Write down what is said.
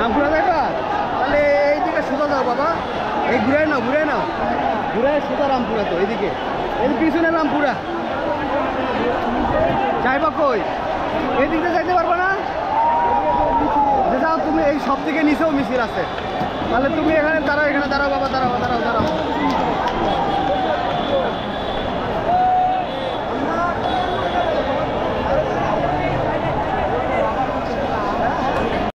রামপুরা যাইবা? তাহলে এইদিকে সোজা যাও বাবা, এই ঘুরাই নাও ঘুরাই সোজা রামপুরা। তো এইদিকে এর পিছনে রামপুরা যাইবা কই? এদিকে যাইতে পারবা না? যাও তুমি, এই সব থেকে নিচেও মিছিল আছে। তাহলে তুমি এখানে দাঁড়াও বাবা, দাঁড়াও।